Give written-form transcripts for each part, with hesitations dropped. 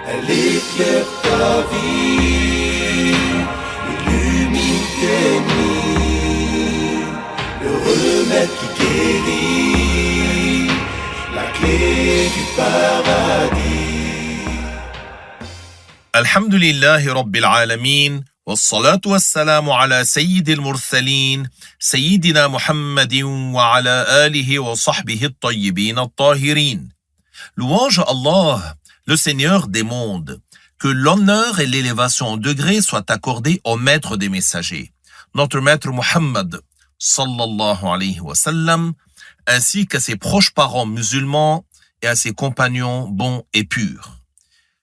Elle éclaire ta vie, illumine tes nuits, le remède qui guérit, la clé du paradis. Alhamdulillahi Rabbil Alameen, wassalatu wassalamu ala Sayyidil Mursalin, Sayyidina Muhammadin wa ala alihi wa sahbihi at-tayyibin at-tahirin. Louange à Allah, le Seigneur des mondes, que l'honneur et l'élévation en degrés soient accordés au maître des messagers, notre maître Muhammad, sallallahu alayhi wa sallam, ainsi qu'à ses proches parents musulmans et à ses compagnons bons et purs.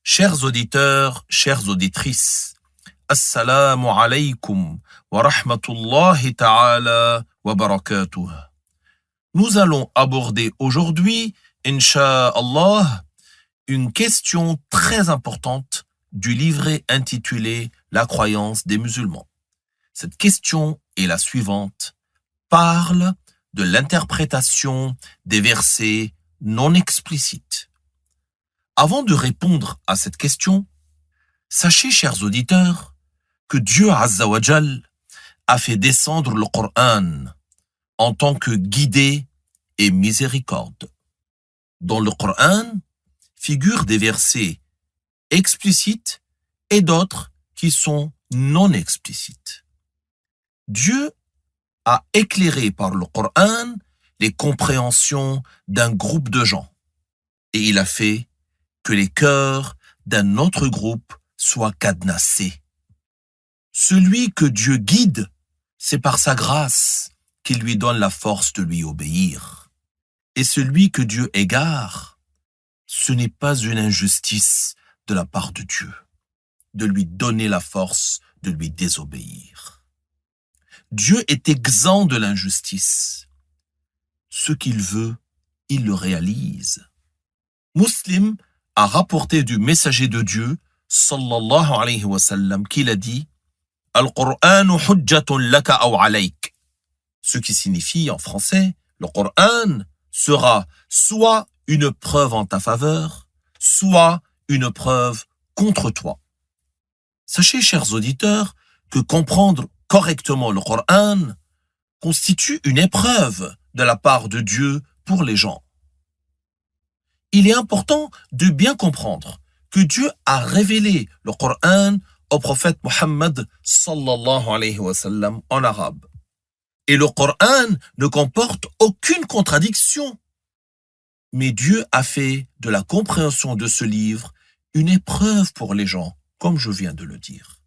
Chers auditeurs, chères auditrices, Assalamu alaykum wa rahmatullahi ta'ala wa barakatuh. Nous allons aborder aujourd'hui, Inch'Allah, une question très importante du livret intitulé La croyance des musulmans. Cette question est la suivante. Parle de l'interprétation des versets non explicites. Avant de répondre à cette question, sachez, chers auditeurs, que Dieu Azza wa Jal a fait descendre le Coran en tant que guidée et miséricorde. Dans le Coran figurent des versets explicites et d'autres qui sont non explicites. Dieu a éclairé par le Coran les compréhensions d'un groupe de gens et il a fait que les cœurs d'un autre groupe soient cadenassés. Celui que Dieu guide, c'est par sa grâce qu'il lui donne la force de lui obéir. Et celui que Dieu égare, ce n'est pas une injustice de la part de Dieu, de lui donner la force de lui désobéir. Dieu est exempt de l'injustice. Ce qu'il veut, il le réalise. Muslim a rapporté du messager de Dieu, sallallahu alayhi wa sallam, qu'il a dit « Al-Qur'anu hujjatun laka aw alayk » ce qui signifie en français « Le Coran sera soit une preuve en ta faveur, soit une preuve contre toi. » Sachez, chers auditeurs, que comprendre correctement le Coran constitue une épreuve de la part de Dieu pour les gens. Il est important de bien comprendre que Dieu a révélé le Coran au prophète Muhammad sallallahu alayhi wa sallam en arabe. Et le Coran ne comporte aucune contradiction. Mais Dieu a fait de la compréhension de ce livre une épreuve pour les gens, comme je viens de le dire.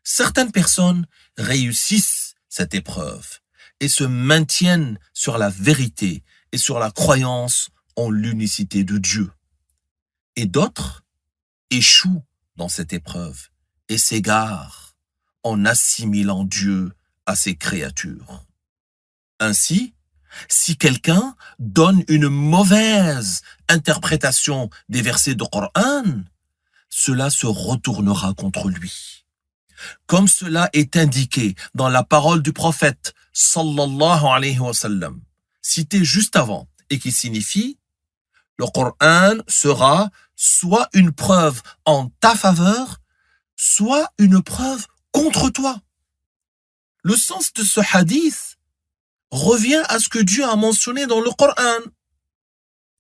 Certaines personnes réussissent cette épreuve et se maintiennent sur la vérité et sur la croyance en l'unicité de Dieu. Et d'autres échouent dans cette épreuve et s'égarent en assimilant Dieu à ses créatures. Ainsi, si quelqu'un donne une mauvaise interprétation des versets du Coran, cela se retournera contre lui. Comme cela est indiqué dans la parole du prophète sallallahu alayhi wa sallam, cité juste avant et qui signifie « Le Coran sera soit une preuve en ta faveur, soit une preuve contre toi. » Le sens de ce hadith revient à ce que Dieu a mentionné dans le Coran.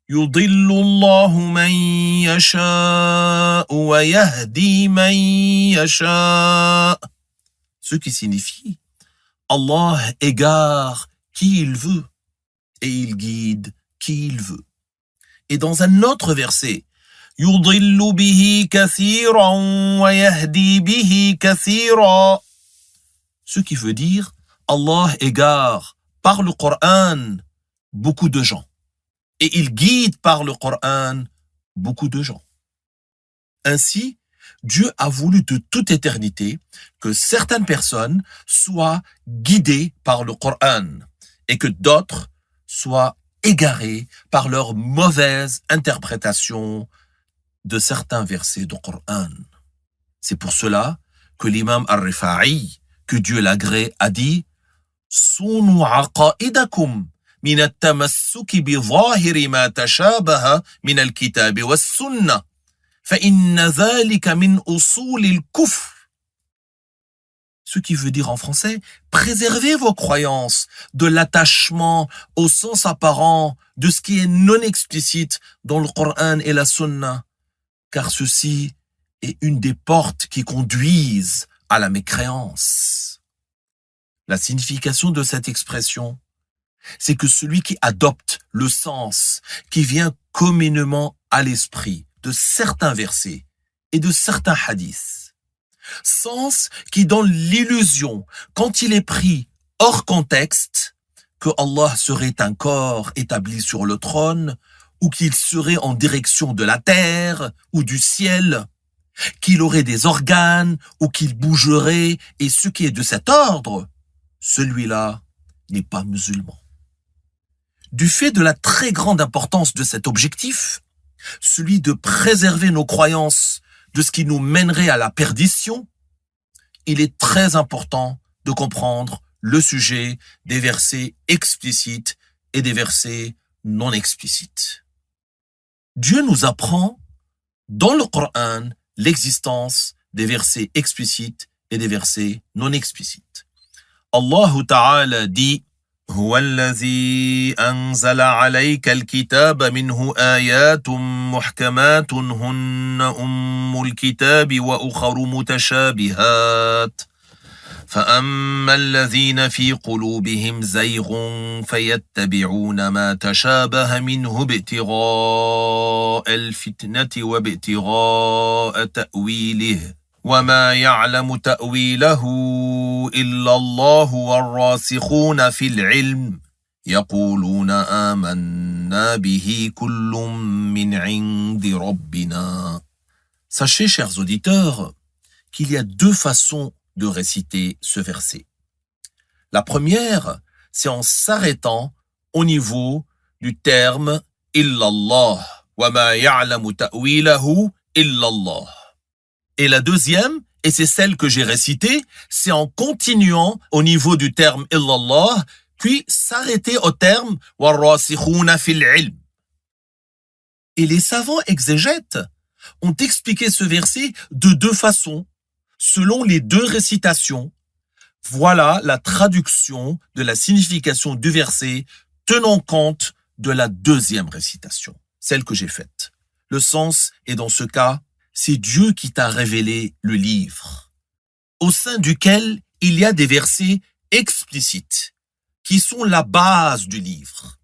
Yudillu Allahu man yasha wa yahdi man yasha. Ce qui signifie Allah égare qui il veut et il guide qui il veut. Et dans un autre verset, Yudillu bihi kathiran wa yahdi bihi kathira. Ce qui veut dire Allah égare par le Coran beaucoup de gens et il guide par le Coran beaucoup de gens. Ainsi, Dieu a voulu de toute éternité que certaines personnes soient guidées par le Coran et que d'autres soient égarées par leur mauvaise interprétation de certains versets du Coran. C'est pour cela que l'imam Al-Rifa'i, que Dieu l'agrée, a dit « Sunu aqaidakum min at-tamassuki bi zahiri ma tashabaha min al-kitab wa sunnah فإن ذلك من أصول الكفر. Ce qui veut dire en français, préservez vos croyances de l'attachement au sens apparent de ce qui est non explicite dans le Coran et la Sunna, car ceci est une des portes qui conduisent à la mécréance. La signification de cette expression, c'est que celui qui adopte le sens qui vient communément à l'esprit de certains versets et de certains hadiths, sens qui donne l'illusion, quand il est pris hors contexte, que Allah serait un corps établi sur le trône, ou qu'il serait en direction de la terre ou du ciel, qu'il aurait des organes ou qu'il bougerait, et ce qui est de cet ordre, celui-là n'est pas musulman. Du fait de la très grande importance de cet objectif, celui de préserver nos croyances de ce qui nous mènerait à la perdition, il est très important de comprendre le sujet des versets explicites et des versets non explicites. Dieu nous apprend dans le Coran l'existence des versets explicites et des versets non explicites. Allah Ta'ala dit هو الذي أنزل عليك الكتاب منه آيات محكمات هن أم الكتاب وأخر متشابهات فأما الذين في قلوبهم زيغ فيتبعون ما تشابه منه ابتغاء الفتنة وابتغاء تأويله وما يعلم تأويله إلا الله والراسخون في العلم يقولون آمنا به كل من عند ربنا. Sachez, chers auditeurs, qu'il y a deux façons de réciter ce verset. La première, c'est en s'arrêtant au niveau du terme « illallah » wa ma ya'lamu ta'wilahu illallah. Et la deuxième, et c'est celle que j'ai récitée, c'est en continuant au niveau du terme « illallah » puis s'arrêter au terme « warrasikhuna fil ilm ». Et les savants exégètes ont expliqué ce verset de deux façons, selon les deux récitations. Voilà la traduction de la signification du verset tenant compte de la deuxième récitation, celle que j'ai faite. Le sens est dans ce cas, c'est Dieu qui t'a révélé le livre, au sein duquel il y a des versets explicites, qui sont la base du livre,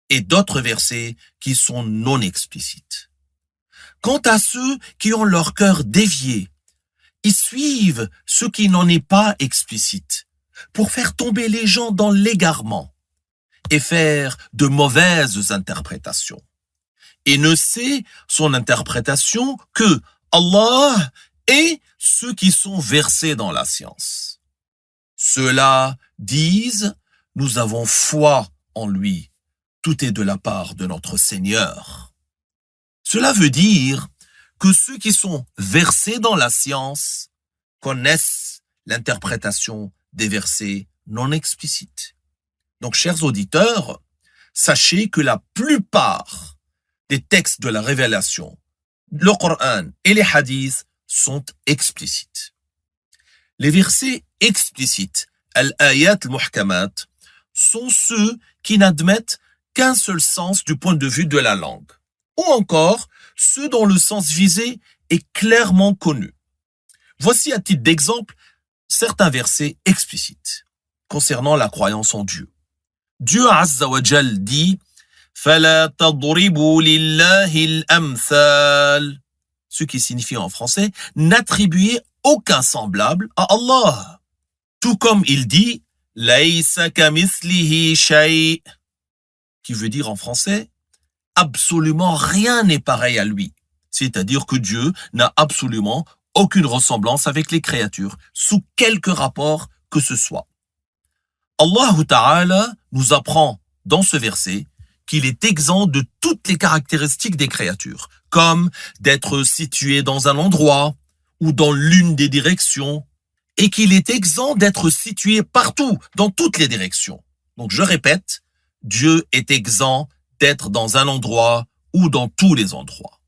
et d'autres versets qui sont non explicites. Quant à ceux qui ont leur cœur dévié, ils suivent ce qui n'en est pas explicite, pour faire tomber les gens dans l'égarement et faire de mauvaises interprétations. Et ne sait son interprétation que Allah et ceux qui sont versés dans la science. Ceux-là disent, nous avons foi en lui, tout est de la part de notre Seigneur. Cela veut dire que ceux qui sont versés dans la science connaissent l'interprétation des versets non explicites. Donc, chers auditeurs, sachez que la plupart des textes de la révélation, le Coran et les hadiths sont explicites. Les versets explicites, al-ayat al-muhkamat, sont ceux qui n'admettent qu'un seul sens du point de vue de la langue, ou encore ceux dont le sens visé est clairement connu. Voici à titre d'exemple certains versets explicites concernant la croyance en Dieu. Dieu Azza wa Jal dit فَلَا تَضْرِبُوا لِلَّهِ الْأَمْثَالِ, ce qui signifie en français n'attribuez aucun semblable à Allah. Tout comme il dit لَيْسَ كَمِثْلِهِ شَيْءٍ, qui veut dire en français absolument rien n'est pareil à lui. C'est-à-dire que Dieu n'a absolument aucune ressemblance avec les créatures, sous quelque rapport que ce soit. Allah Ta'ala nous apprend dans ce verset qu'il est exempt de toutes les caractéristiques des créatures, comme d'être situé dans un endroit ou dans l'une des directions, et qu'il est exempt d'être situé partout, dans toutes les directions. Donc je répète, Dieu est exempt d'être dans un endroit ou dans tous les endroits.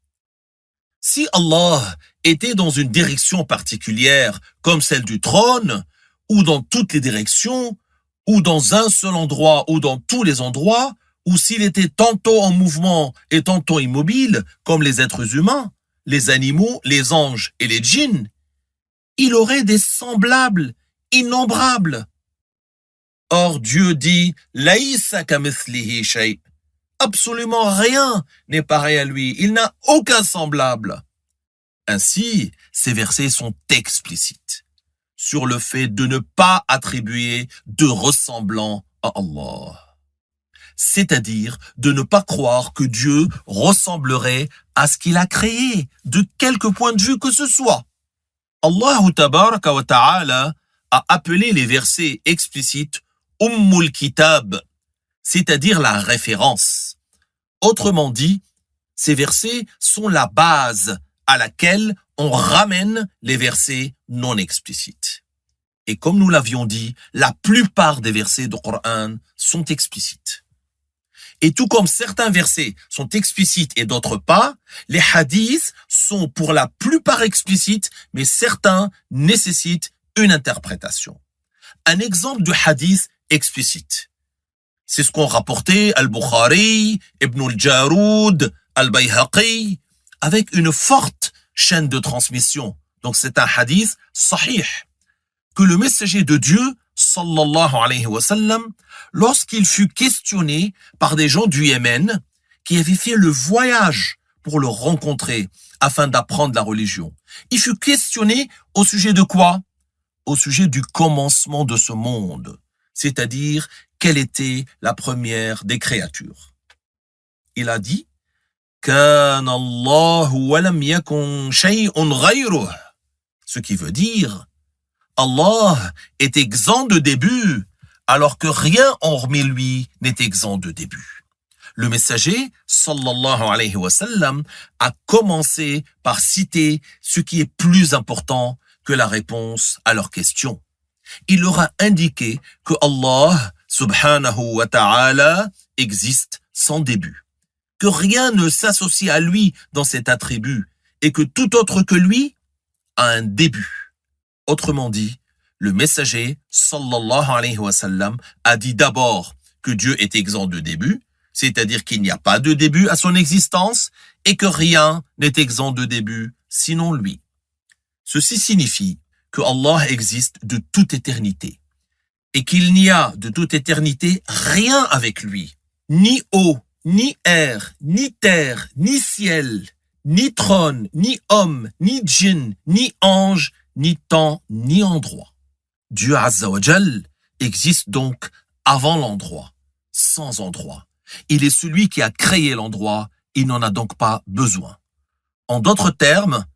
Si Allah était dans une direction particulière, comme celle du trône, ou dans toutes les directions, ou dans un seul endroit, ou dans tous les endroits, ou s'il était tantôt en mouvement et tantôt immobile, comme les êtres humains, les animaux, les anges et les djinns, il aurait des semblables innombrables. Or Dieu dit « Laïsa kamithlihi shay ». Absolument rien n'est pareil à lui, il n'a aucun semblable. Ainsi, ces versets sont explicites sur le fait de ne pas attribuer de ressemblant à Allah. C'est-à-dire de ne pas croire que Dieu ressemblerait à ce qu'il a créé, de quelque point de vue que ce soit. Allah tabaraka wa ta'ala a appelé les versets explicites Ummul Kitab, c'est-à-dire la référence. Autrement dit, ces versets sont la base à laquelle on ramène les versets non explicites. Et comme nous l'avions dit, la plupart des versets du Coran sont explicites. Et tout comme certains versets sont explicites et d'autres pas, les hadiths sont pour la plupart explicites, mais certains nécessitent une interprétation. Un exemple de hadith explicite, c'est ce qu'ont rapporté Al-Bukhari, Ibn al-Jaroud, Al-Bayhaqi, avec une forte chaîne de transmission. Donc c'est un hadith sahih, que le messager de Dieu, sallallahu alayhi wa sallam, lorsqu'il fut questionné par des gens du Yémen qui avaient fait le voyage pour le rencontrer afin d'apprendre la religion, il fut questionné au sujet de quoi? Au sujet du commencement de ce monde, c'est-à-dire quelle était la première des créatures. Il a dit Kana Allahu wa lam yakun shay'un ghayruh, ce qui veut dire Allah est exempt de début, alors que rien hormis lui n'est exempt de début. Le messager, sallallahu alayhi wa sallam, a commencé par citer ce qui est plus important que la réponse à leurs questions. Il leur a indiqué que Allah, subhanahu wa ta'ala, existe sans début, que rien ne s'associe à lui dans cet attribut et que tout autre que lui a un début. Autrement dit, le messager, sallallahu alayhi wa sallam, a dit d'abord que Dieu est exempt de début, c'est-à-dire qu'il n'y a pas de début à son existence et que rien n'est exempt de début sinon lui. Ceci signifie que Allah existe de toute éternité et qu'il n'y a de toute éternité rien avec lui, ni eau, ni air, ni terre, ni ciel, ni trône, ni homme, ni djinn, ni ange, ni temps, ni endroit. Dieu Azza wa Jal existe donc avant l'endroit, sans endroit. Il est celui qui a créé l'endroit, il n'en a donc pas besoin. En d'autres termes,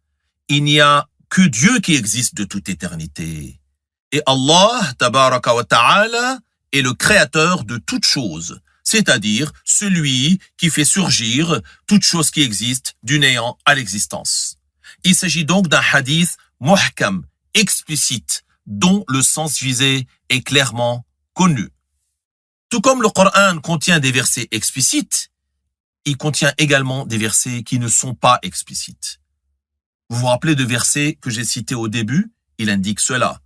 il n'y a que Dieu qui existe de toute éternité. Et Allah, tabaraka wa ta'ala, est le créateur de toutes choses, c'est-à-dire celui qui fait surgir toute chose qui existe du néant à l'existence. Il s'agit donc d'un hadith muhkam, explicite, dont le sens visé est clairement connu. Tout comme le Coran contient des versets explicites, il contient également des versets qui ne sont pas explicites. Vous vous rappelez de versets que j'ai cités au début? Il indique cela.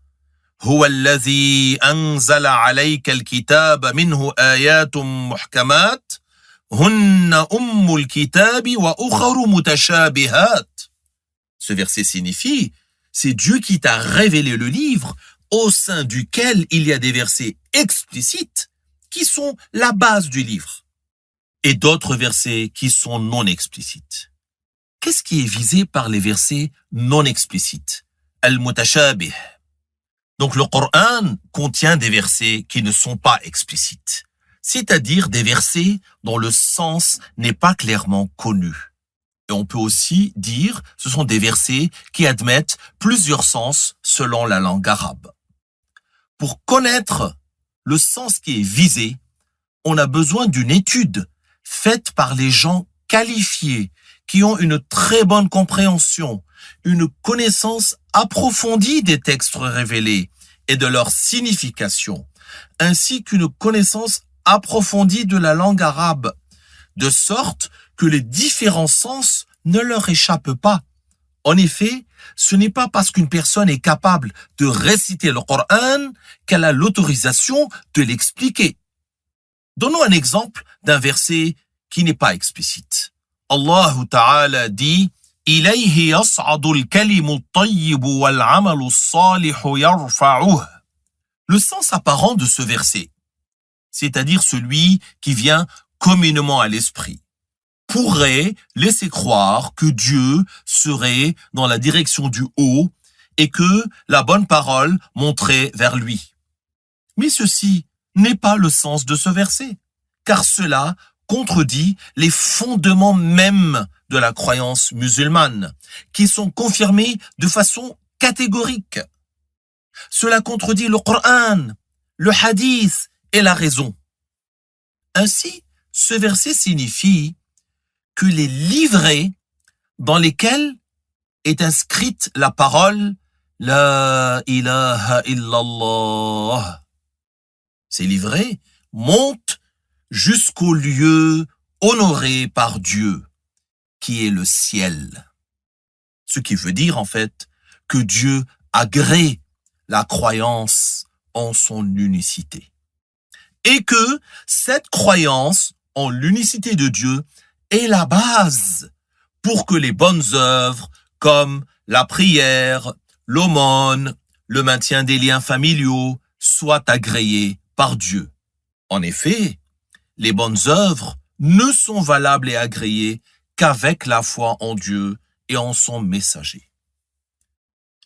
هو الذي أنزل عليك الكتاب منه آيات محكمات هن أم الكتاب وأخر متشابهات. Ce verset signifie, c'est Dieu qui t'a révélé le livre au sein duquel il y a des versets explicites qui sont la base du livre et d'autres versets qui sont non explicites. Qu'est-ce qui est visé par les versets non explicites? Al-mutashabih. Donc le Coran contient des versets qui ne sont pas explicites, c'est-à-dire des versets dont le sens n'est pas clairement connu. Et on peut aussi dire ce sont des versets qui admettent plusieurs sens selon la langue arabe. Pour connaître le sens qui est visé, on a besoin d'une étude faite par les gens qualifiés qui ont une très bonne compréhension, une connaissance approfondie des textes révélés et de leur signification, ainsi qu'une connaissance approfondie de la langue arabe, de sorte que les différents sens ne leur échappent pas En effet, ce n'est pas parce qu'une personne est capable de réciter le Coran qu'elle a l'autorisation de l'expliquer. Donnons un exemple d'un verset qui n'est pas explicite. Allah Ta'ala dit « Ilayhi yas'adu al-kalimu at-tayyibu wal-'amalu as-salihu yarfa'uhu » Le sens apparent de ce verset, c'est-à-dire celui qui vient communément à l'esprit, pourrait laisser croire que Dieu serait dans la direction du haut et que la bonne parole monterait vers lui. Mais ceci n'est pas le sens de ce verset, car cela contredit les fondements mêmes de la croyance musulmane, qui sont confirmés de façon catégorique. Cela contredit le Coran, le hadith et la raison. Ainsi, ce verset signifie que les livrets dans lesquels est inscrite la parole « La ilaha illallah », ces livrets montent jusqu'au lieu honoré par Dieu, qui est le ciel. Ce qui veut dire en fait que Dieu agrée la croyance en son unicité. Et que cette croyance en l'unicité de Dieu est la base pour que les bonnes œuvres comme la prière, l'aumône, le maintien des liens familiaux soient agréées par Dieu. En effet, les bonnes œuvres ne sont valables et agréées qu'avec la foi en Dieu et en son messager.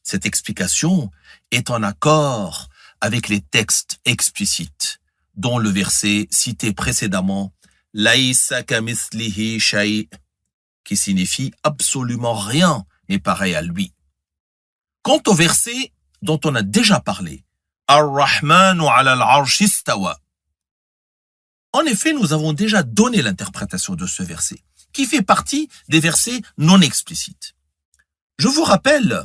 Cette explication est en accord avec les textes explicites, dont le verset cité précédemment, « Laïsa kamithlihi shay » qui signifie « absolument rien n'est pareil à lui ». Quant au verset dont on a déjà parlé, « Ar-Rahmanu ala al-arsh istawa », en effet, nous avons déjà donné l'interprétation de ce verset, qui fait partie des versets non explicites. Je vous rappelle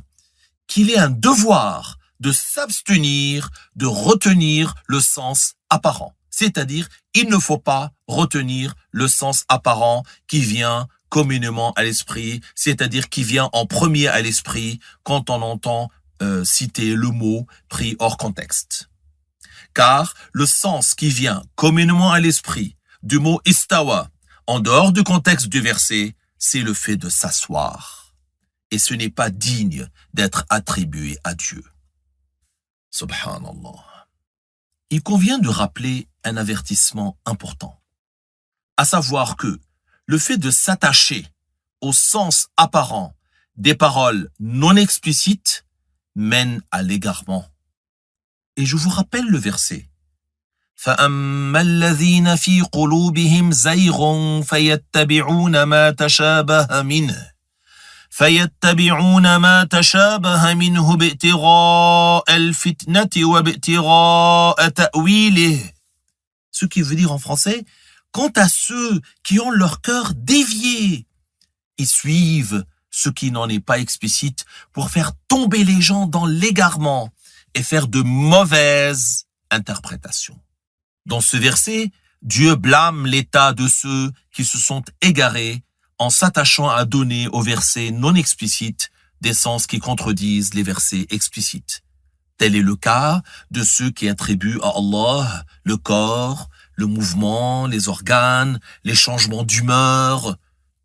qu'il est un devoir de s'abstenir de retenir le sens apparent. C'est-à-dire, il ne faut pas retenir le sens apparent qui vient communément à l'esprit, c'est-à-dire qui vient en premier à l'esprit quand on entend citer le mot pris hors contexte. Car le sens qui vient communément à l'esprit du mot istawa, en dehors du contexte du verset, c'est le fait de s'asseoir. Et ce n'est pas digne d'être attribué à Dieu. Subhanallah. Il convient de rappeler un avertissement important, à savoir que le fait de s'attacher au sens apparent des paroles non explicites mène à l'égarement. Et je vous rappelle le verset. فَأَمَّا الَّذِينَ فِي قُلُوبِهِمْ زَيْغٌ فَيَتَّبِعُونَ مَا تَشَابَهَ مِنْهُ ابْتِغَاءَ الْفِتْنَةِ وَابْتِغَاءَ تَأْوِيلِهِ. Ce qui veut dire en français, quant à ceux qui ont leur cœur dévié, ils suivent ce qui n'en est pas explicite pour faire tomber les gens dans l'égarement et faire de mauvaises interprétations. Dans ce verset, Dieu blâme l'état de ceux qui se sont égarés en s'attachant à donner aux versets non explicites des sens qui contredisent les versets explicites. Tel est le cas de ceux qui attribuent à Allah le corps, le mouvement, les organes, les changements d'humeur,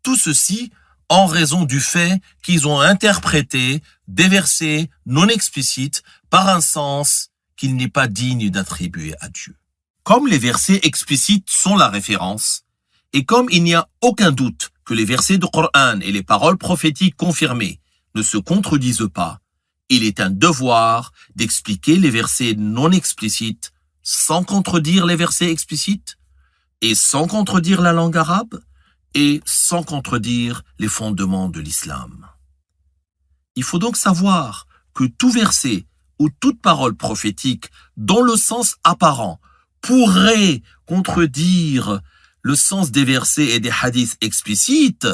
tout ceci en raison du fait qu'ils ont interprété des versets non explicites par un sens qu'il n'est pas digne d'attribuer à Dieu. Comme les versets explicites sont la référence, et comme il n'y a aucun doute que les versets du Coran et les paroles prophétiques confirmées ne se contredisent pas, il est un devoir d'expliquer les versets non explicites sans contredire les versets explicites, et sans contredire la langue arabe, et sans contredire les fondements de l'islam. Il faut donc savoir que tout verset ou toute parole prophétique dont le sens apparent pourrait contredire le sens des versets et des hadiths explicites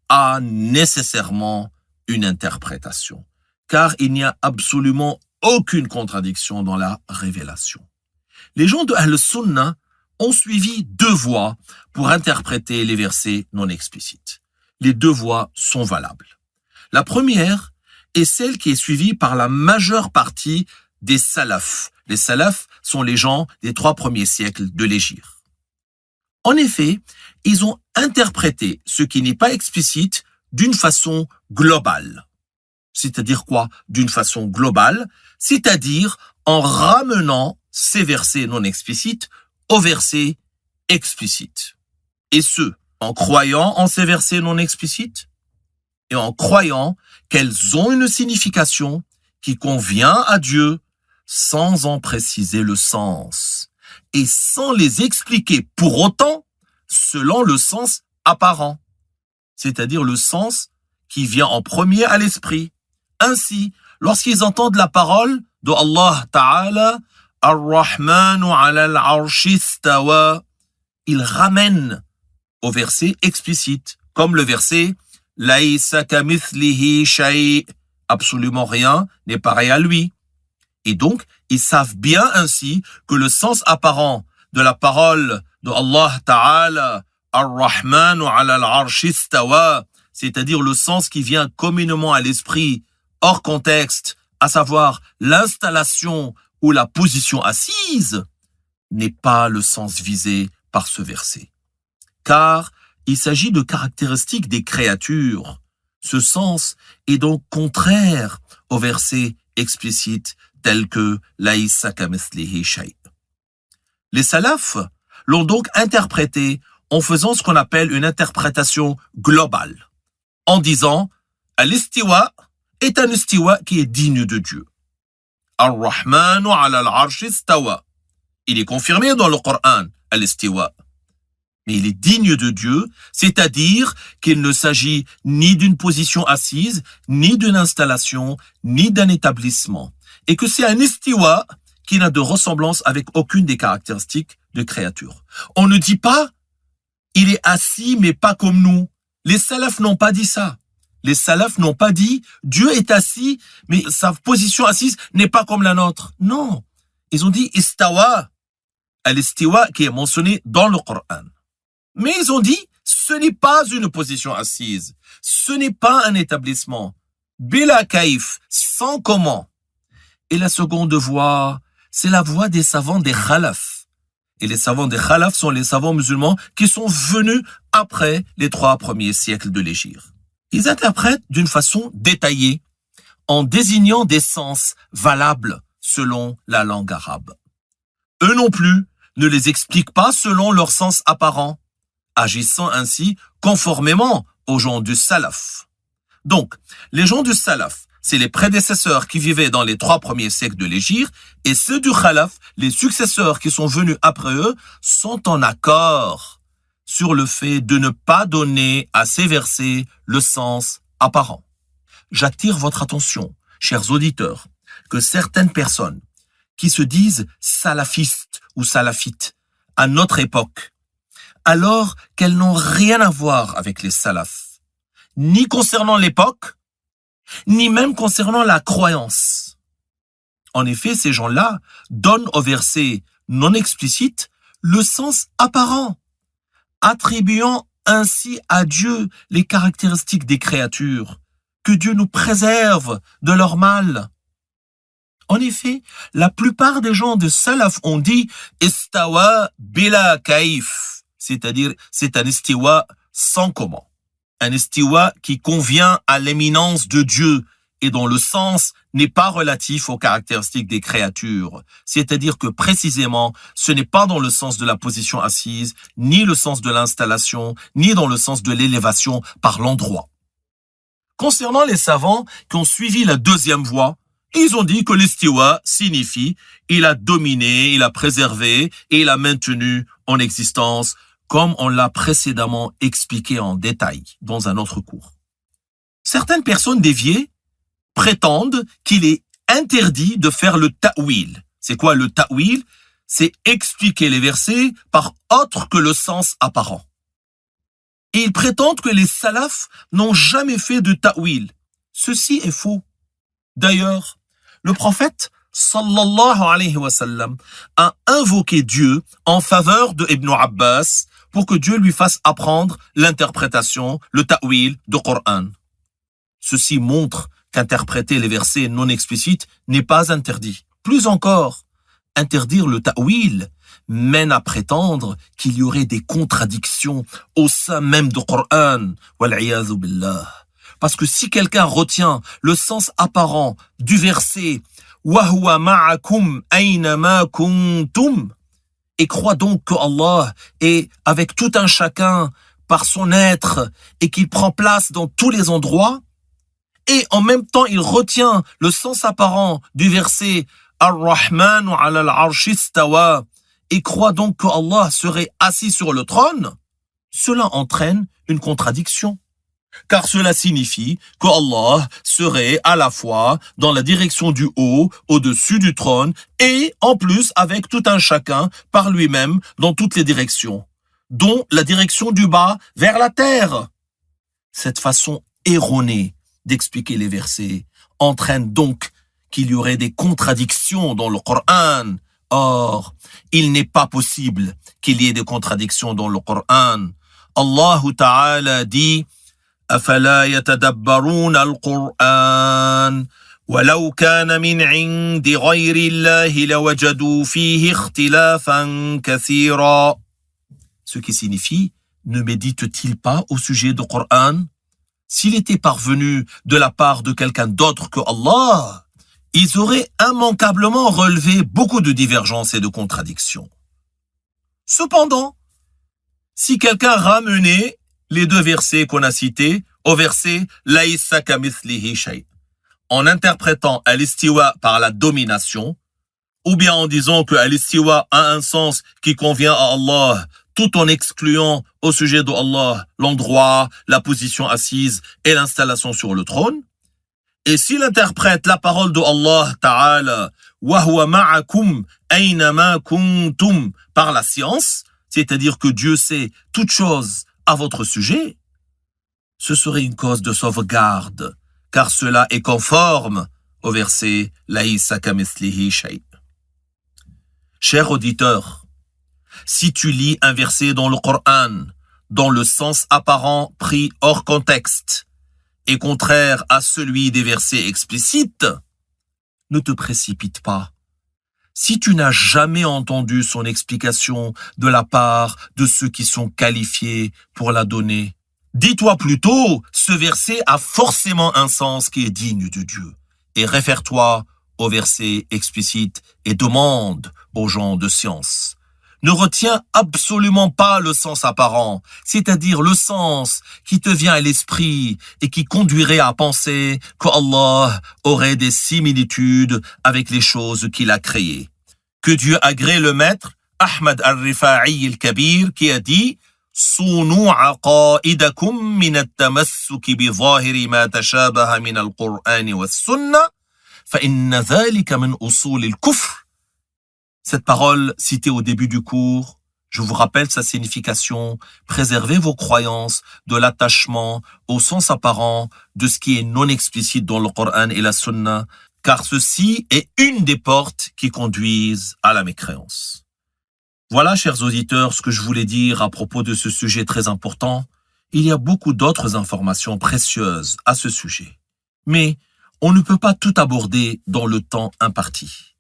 a nécessairement une interprétation, car il n'y a absolument aucune contradiction dans la révélation. Les gens de Ahl-Sunnah ont suivi deux voies pour interpréter les versets non explicites. Les deux voies sont valables. La première est celle qui est suivie par la majeure partie des salafs. Les salafs sont les gens des 3 premiers siècles de l'Hégire. En effet, ils ont interprété ce qui n'est pas explicite d'une façon globale. C'est-à-dire quoi? D'une façon globale, c'est-à-dire en ramenant ces versets non explicites aux versets explicites. Et ce, en croyant en ces versets non explicites et en croyant qu'elles ont une signification qui convient à Dieu sans en préciser le sens et sans les expliquer pour autant selon le sens apparent, c'est-à-dire le sens qui vient en premier à l'esprit. Ainsi, lorsqu'ils entendent la parole de Allah Ta'ala, Ar-Rahmanu ala al-arshi istawa, ils ramènent au verset explicite, comme le verset Laïsa kamithlihi shay, absolument rien n'est pareil à lui. Et donc, ils savent bien ainsi que le sens apparent de la parole de Allah Ta'ala, Ar-Rahmanu ala al-arshi istawa, c'est-à-dire le sens qui vient communément à l'esprit, hors contexte, à savoir l'installation ou la position assise, n'est pas le sens visé par ce verset. Car il s'agit de caractéristiques des créatures. Ce sens est donc contraire au verset explicite tel que Laïsa kamithlihi shay. Les salafs l'ont donc interprété en faisant ce qu'on appelle une interprétation globale, en disant Al-istiwa est un istiwa qui est digne de Dieu. Ar-Rahmanu ala al-arshi istawa. Il est confirmé dans le Coran, Al-istiwa. Mais il est digne de Dieu, c'est-à-dire qu'il ne s'agit ni d'une position assise, ni d'une installation, ni d'un établissement. Et que c'est un istiwa qui n'a de ressemblance avec aucune des caractéristiques de créature. On ne dit pas, il est assis mais pas comme nous. Les salafs n'ont pas dit ça. Les salafs n'ont pas dit, Dieu est assis, mais sa position assise n'est pas comme la nôtre. Non. Ils ont dit istawa, al-istiwa qui est mentionné dans le Coran. Mais ils ont dit, ce n'est pas une position assise. Ce n'est pas un établissement. Bila kaif, sans comment. Et la seconde voie, c'est la voie des savants des khalaf. Et les savants des khalaf sont les savants musulmans qui sont venus après les 3 premiers siècles de l'Hégire. Ils interprètent d'une façon détaillée, en désignant des sens valables selon la langue arabe. Eux non plus ne les expliquent pas selon leur sens apparent, agissant ainsi conformément aux gens du salaf. Donc, les gens du salaf, c'est les prédécesseurs qui vivaient dans les 3 premiers siècles de l'Hégire, et ceux du khalaf, les successeurs qui sont venus après eux, sont en accord sur le fait de ne pas donner à ces versets le sens apparent. J'attire votre attention, chers auditeurs, que certaines personnes qui se disent salafistes ou salafites à notre époque, alors qu'elles n'ont rien à voir avec les salafs, ni concernant l'époque, ni même concernant la croyance. En effet, ces gens-là donnent au verset non explicite le sens apparent, attribuant ainsi à Dieu les caractéristiques des créatures, que Dieu nous préserve de leur mal. En effet, la plupart des gens de salaf ont dit istawa bila kaif, c'est-à-dire c'est un istiwa sans comment. Un istiwa qui convient à l'éminence de Dieu et dont le sens n'est pas relatif aux caractéristiques des créatures. C'est-à-dire que précisément, ce n'est pas dans le sens de la position assise, ni le sens de l'installation, ni dans le sens de l'élévation par l'endroit. Concernant les savants qui ont suivi la deuxième voie, ils ont dit que l'istiwa signifie il a dominé, il a préservé et il a maintenu en existence, comme on l'a précédemment expliqué en détail dans un autre cours. Certaines personnes déviées prétendent qu'il est interdit de faire le ta'wil. C'est quoi le ta'wil? C'est expliquer les versets par autre que le sens apparent. Et ils prétendent que les salafs n'ont jamais fait de ta'wil. Ceci est faux. D'ailleurs, le prophète sallallahu alayhi wa sallam a invoqué Dieu en faveur de Ibn Abbas pour que Dieu lui fasse apprendre l'interprétation, le ta'wil du Coran. Ceci montre qu'interpréter les versets non explicites n'est pas interdit. Plus encore, interdire le ta'wil mène à prétendre qu'il y aurait des contradictions au sein même du Coran. Wal'iyadhu billah. Parce que si quelqu'un retient le sens apparent du verset « Wa huwa ma'akum aynama kuntum » et croit donc que Allah est avec tout un chacun par son être et qu'il prend place dans tous les endroits, et en même temps il retient le sens apparent du verset « Ar-Rahmanu ala al-arshi istawa » et croit donc que Allah serait assis sur le trône, cela entraîne une contradiction. Car cela signifie que Allah serait à la fois dans la direction du haut, au-dessus du trône, et en plus avec tout un chacun par lui-même dans toutes les directions, dont la direction du bas vers la terre. Cette façon erronée d'expliquer les versets entraîne donc qu'il y aurait des contradictions dans le Coran. Or, il n'est pas possible qu'il y ait des contradictions dans le Coran. Allah Ta'ala dit أفلا يتدبرون القرآن ولو كان من عند غير الله لوجدوا فيه اختلافا كثيرا. Ce qui signifie, ne médite-t-il pas au sujet du Coran? S'il était parvenu de la part de quelqu'un d'autre que Allah, ils auraient immanquablement relevé beaucoup de divergences et de contradictions. Cependant, si quelqu'un ramenait les deux versets qu'on a cités au verset « Laïsa kamithlihi shay » en interprétant al-istiwa par la domination, ou bien en disant que al-istiwa a un sens qui convient à Allah, tout en excluant au sujet d'Allah l'endroit, la position assise et l'installation sur le trône. Et s'il interprète la parole d'Allah Ta'ala « Wa huwa ma'akum aynama kuntum » par la science, c'est-à-dire que Dieu sait toute chose à votre sujet, ce serait une cause de sauvegarde, car cela est conforme au verset « Laïsa kamithlihi shay ». Cher auditeur, si tu lis un verset dans le Coran, dont le sens apparent pris hors contexte est contraire à celui des versets explicites, ne te précipite pas. Si tu n'as jamais entendu son explication de la part de ceux qui sont qualifiés pour la donner, dis-toi plutôt, ce verset a forcément un sens qui est digne de Dieu. Et réfère-toi au verset explicite et demande aux gens de science. Ne retiens absolument pas le sens apparent, c'est-à-dire le sens qui te vient à l'esprit et qui conduirait à penser qu'Allah aurait des similitudes avec les choses qu'il a créées. Que Dieu agrée le maître Ahmad al-Rifa'i al-Kabir qui a dit « Sunu aqaidakum min at-tamassuki bi zahiri ma tashabaha min al-Qur'an wa as-sunnah fa inna dhalika min usul al-kufr » Cette parole citée au début du cours, je vous rappelle sa signification, préservez vos croyances de l'attachement au sens apparent de ce qui est non explicite dans le Coran et la Sunna, car ceci est une des portes qui conduisent à la mécréance. Voilà, chers auditeurs, ce que je voulais dire à propos de ce sujet très important. Il y a beaucoup d'autres informations précieuses à ce sujet, mais on ne peut pas tout aborder dans le temps imparti.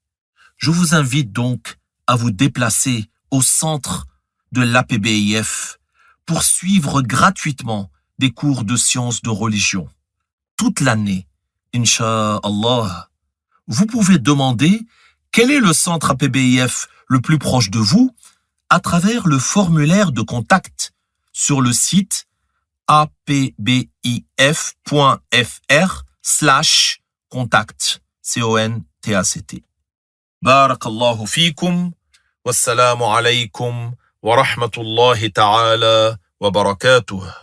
Je vous invite donc à vous déplacer au centre de l'APBIF pour suivre gratuitement des cours de sciences de religion. Toute l'année, Inch'Allah, vous pouvez demander quel est le centre APBIF le plus proche de vous à travers le formulaire de contact sur le site apbif.fr/contact. CONTACT. بارك الله فيكم والسلام عليكم ورحمة الله تعالى وبركاته.